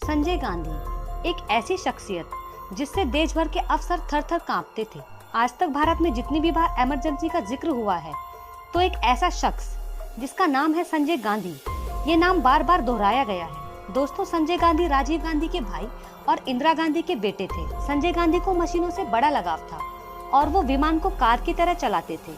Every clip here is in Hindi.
संजय गांधी एक ऐसी शख्सियत जिससे देश भर के अफसर थर थर कांपते थे। आज तक भारत में जितनी भी बार इमरजेंसी का जिक्र हुआ है तो एक ऐसा शख्स जिसका नाम है संजय गांधी, ये नाम बार बार दोहराया गया है। दोस्तों, संजय गांधी राजीव गांधी के भाई और इंदिरा गांधी के बेटे थे। संजय गांधी को मशीनों से बड़ा लगाव था और वो विमान को कार की तरह चलाते थे।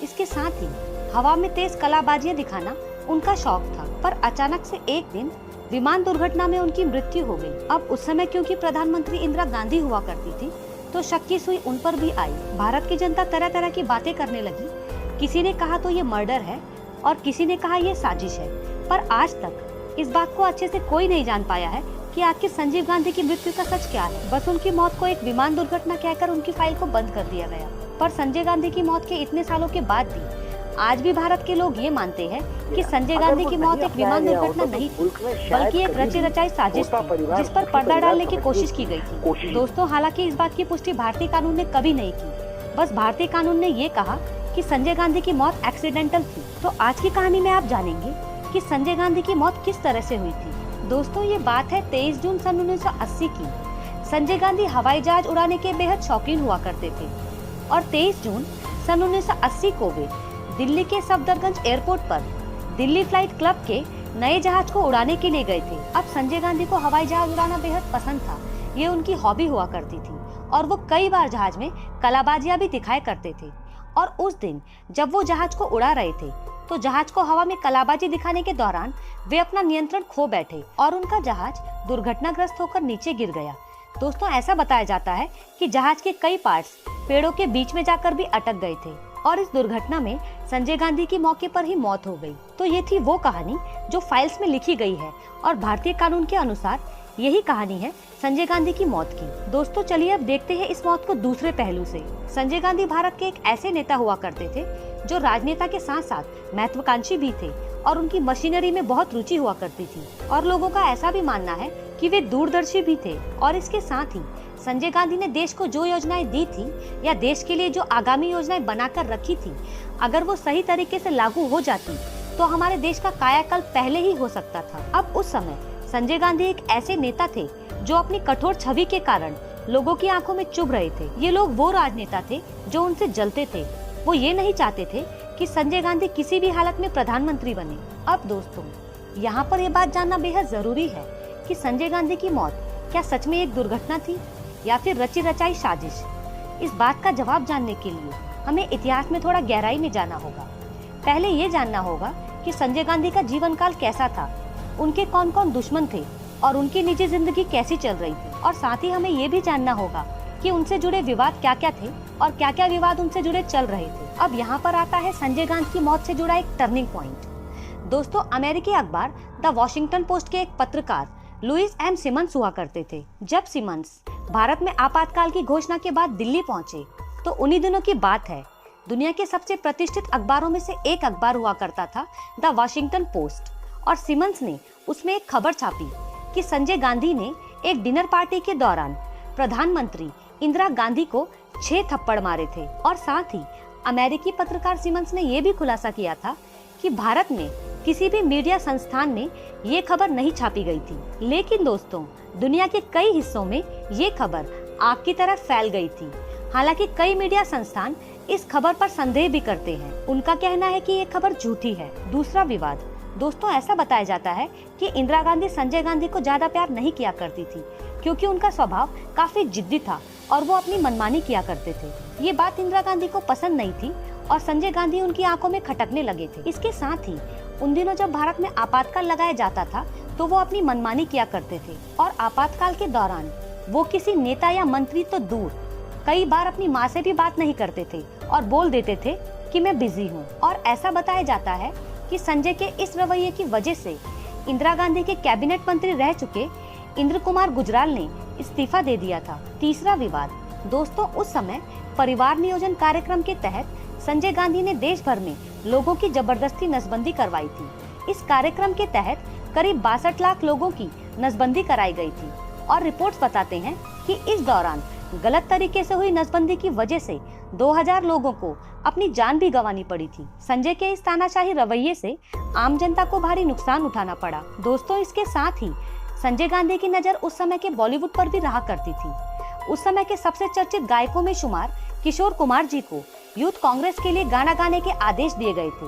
इसके साथ ही हवा में तेज कलाबाजियां दिखाना उनका शौक था। पर अचानक से एक दिन विमान दुर्घटना में उनकी मृत्यु हो गई। अब उस समय क्योंकि प्रधानमंत्री इंदिरा गांधी हुआ करती थी तो शक की सुई उन पर भी आई। भारत की जनता तरह तरह की बातें करने लगी। किसी ने कहा तो ये मर्डर है और किसी ने कहा ये साजिश है। पर आज तक इस बात को अच्छे से कोई नहीं जान पाया है कि आखिर संजीव गांधी की मृत्यु का सच क्या है। बस उनकी मौत को एक विमान दुर्घटना कहकर उनकी फाइल को बंद कर दिया गया। पर संजय गांधी की मौत के इतने सालों के बाद भी आज भी भारत के लोग ये मानते हैं कि संजय गांधी की मौत एक विमान दुर्घटना नहीं थी, बल्कि एक रची रचाई साजिश थी जिस पर पर्दा डालने की कोशिश की गई थी। दोस्तों, हालांकि इस बात की पुष्टि भारतीय कानून ने कभी नहीं की। बस भारतीय कानून ने ये कहा कि संजय गांधी की मौत एक्सीडेंटल थी। तो आज की कहानी में आप जानेंगे कि संजय गांधी की मौत किस तरह से हुई थी। दोस्तों, ये बात है 23 जून सन 1980 की। संजय गांधी हवाई जहाज उड़ाने के बेहद शौकीन हुआ करते थे और 23 जून सन 1980 को वे दिल्ली के सफदरगंज एयरपोर्ट पर दिल्ली फ्लाइट क्लब के नए जहाज को उड़ाने के लिए गए थे। अब संजय गांधी को हवाई जहाज उड़ाना बेहद पसंद था। ये उनकी हॉबी हुआ करती थी और वो कई बार जहाज में कलाबाजियां भी दिखाया करते थे। और उस दिन जब वो जहाज को उड़ा रहे थे तो जहाज को हवा में कलाबाजी दिखाने के दौरान वे अपना नियंत्रण खो बैठे और उनका जहाज दुर्घटनाग्रस्त होकर नीचे गिर गया। दोस्तों, ऐसा बताया जाता है कि जहाज के कई पार्ट्स पेड़ों के बीच में जाकर भी अटक गए थे और इस दुर्घटना में संजय गांधी की मौके पर ही मौत हो गई। तो ये थी वो कहानी जो फाइल्स में लिखी गई है और भारतीय कानून के अनुसार यही कहानी है संजय गांधी की मौत की। दोस्तों, चलिए अब देखते हैं इस मौत को दूसरे पहलू से। संजय गांधी भारत के एक ऐसे नेता हुआ करते थे जो राजनेता के साथ साथ महत्वाकांक्षी भी थे और उनकी मशीनरी में बहुत रुचि हुआ करती थी और लोगों का ऐसा भी मानना है कि वे दूरदर्शी भी थे। और इसके साथ ही संजय गांधी ने देश को जो योजनाएं दी थी या देश के लिए जो आगामी योजनाएं बनाकर रखी थी, अगर वो सही तरीके से लागू हो जाती तो हमारे देश का कायाकल्प पहले ही हो सकता था। अब उस समय संजय गांधी एक ऐसे नेता थे जो अपनी कठोर छवि के कारण लोगों की आंखों में चुभ रहे थे। ये लोग वो राजनेता थे जो उनसे जलते थे। वो ये नहीं चाहते थे कि संजय गांधी किसी भी हालत में प्रधानमंत्री बने। अब दोस्तों, यहाँ पर ये बात जानना बेहद जरूरी है कि संजय गांधी की मौत क्या सच में एक दुर्घटना थी या फिर रची रचाई साजिश। इस बात का जवाब जानने के लिए हमें इतिहास में थोड़ा गहराई में जाना होगा। पहले ये जानना होगा कि संजय गांधी का जीवन काल कैसा था, उनके कौन कौन दुश्मन थे और उनकी निजी जिंदगी कैसी चल रही थी। और साथ ही हमें ये भी जानना होगा कि उनसे जुड़े विवाद क्या क्या थे और क्या क्या विवाद उनसे जुड़े चल रहे थे। अब यहाँ पर आता है संजय गांधी की मौत से जुड़ा एक टर्निंग पॉइंट। दोस्तों, अमेरिकी अखबार द वॉशिंगटन पोस्ट के एक पत्रकार लुइस एम सिमंस हुआ करते थे। जब सिमंस भारत में आपातकाल की घोषणा के बाद दिल्ली पहुंचे तो उन्हीं दिनों की बात है। दुनिया के सबसे प्रतिष्ठित अखबारों में से एक अखबार हुआ करता था द वॉशिंगटन पोस्ट और सिमंस ने उसमें एक खबर छापी कि संजय गांधी ने एक डिनर पार्टी के दौरान प्रधानमंत्री इंदिरा गांधी को 6 थप्पड़ मारे थे। और साथ ही अमेरिकी पत्रकार सिमंस ने यह भी खुलासा किया था कि भारत में किसी भी मीडिया संस्थान में ये खबर नहीं छापी गई थी। लेकिन दोस्तों, दुनिया के कई हिस्सों में ये खबर आग की तरह फैल गई थी। हालांकि कई मीडिया संस्थान इस खबर पर संदेह भी करते हैं। उनका कहना है कि ये खबर झूठी है। दूसरा विवाद, दोस्तों, ऐसा बताया जाता है कि इंदिरा गांधी संजय गांधी को ज्यादा प्यार नहीं किया करती थी क्योंकि उनका स्वभाव काफी जिद्दी था और वो अपनी मनमानी किया करते थे। ये बात इंदिरा गांधी को पसंद नहीं थी और संजय गांधी उनकी आंखों में खटकने लगे थे। इसके साथ ही उन दिनों जब भारत में आपातकाल लगाया जाता था तो वो अपनी मनमानी किया करते थे और आपातकाल के दौरान वो किसी नेता या मंत्री तो दूर, कई बार अपनी माँ से भी बात नहीं करते थे और बोल देते थे कि मैं बिजी हूँ। और ऐसा बताया जाता है कि संजय के इस रवैये की वजह से इंदिरा गांधी के कैबिनेट मंत्री रह चुके इंद्र कुमार गुजराल ने इस्तीफा दे दिया था। तीसरा विवाद, दोस्तों, उस समय परिवार नियोजन कार्यक्रम के तहत संजय गांधी ने देश भर में लोगों की जबरदस्ती नसबंदी करवाई थी। इस कार्यक्रम के तहत करीब 62 लाख लोगों की नसबंदी कराई गई थी और रिपोर्ट्स बताते हैं कि इस दौरान गलत तरीके से हुई नसबंदी की वजह से 2000 लोगों को अपनी जान भी गंवानी पड़ी थी। संजय के इस तानाशाही रवैये से आम जनता को भारी नुकसान उठाना पड़ा। दोस्तों, इसके साथ ही संजय गांधी की नजर उस समय के बॉलीवुड पर भी रहा करती थी। उस समय के सबसे चर्चित गायकों में शुमार किशोर कुमार जी को यूथ कांग्रेस के लिए गाना गाने के आदेश दिए गए थे,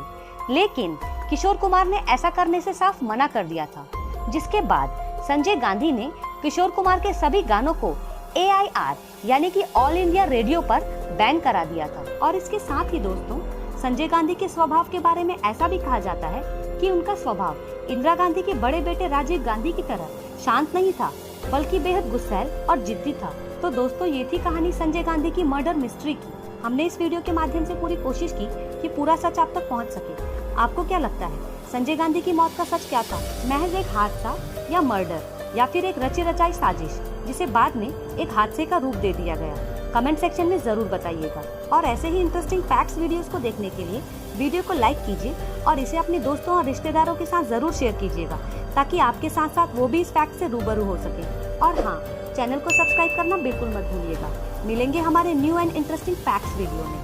लेकिन किशोर कुमार ने ऐसा करने से साफ मना कर दिया था, जिसके बाद संजय गांधी ने किशोर कुमार के सभी गानों को AIR यानी कि ऑल इंडिया रेडियो पर बैन करा दिया था। और इसके साथ ही दोस्तों, संजय गांधी के स्वभाव के बारे में ऐसा भी कहा जाता है कि उनका स्वभाव इंदिरा गांधी के बड़े बेटे राजीव गांधी की तरह शांत नहीं था, बल्कि बेहद गुस्सैल और जिद्दी था। तो दोस्तों, ये थी कहानी संजय गांधी की मर्डर मिस्ट्री की। हमने इस वीडियो के माध्यम से पूरी कोशिश की कि पूरा सच आप तक पहुंच सके। आपको क्या लगता है, संजय गांधी की मौत का सच क्या था? महज एक हादसा या मर्डर, या फिर एक रची रचाई साजिश जिसे बाद में एक हादसे का रूप दे दिया गया? कमेंट सेक्शन में जरूर बताइएगा। और ऐसे ही इंटरेस्टिंग फैक्ट्स वीडियोस को देखने के लिए वीडियो को लाइक कीजिए और इसे अपने दोस्तों और रिश्तेदारों के साथ जरूर शेयर कीजिएगा, ताकि आपके साथ साथ वो भी इस फैक्ट से रूबरू हो सके। और हाँ, चैनल को सब्सक्राइब करना बिल्कुल मत भूलिएगा। मिलेंगे हमारे new and interesting facts video में।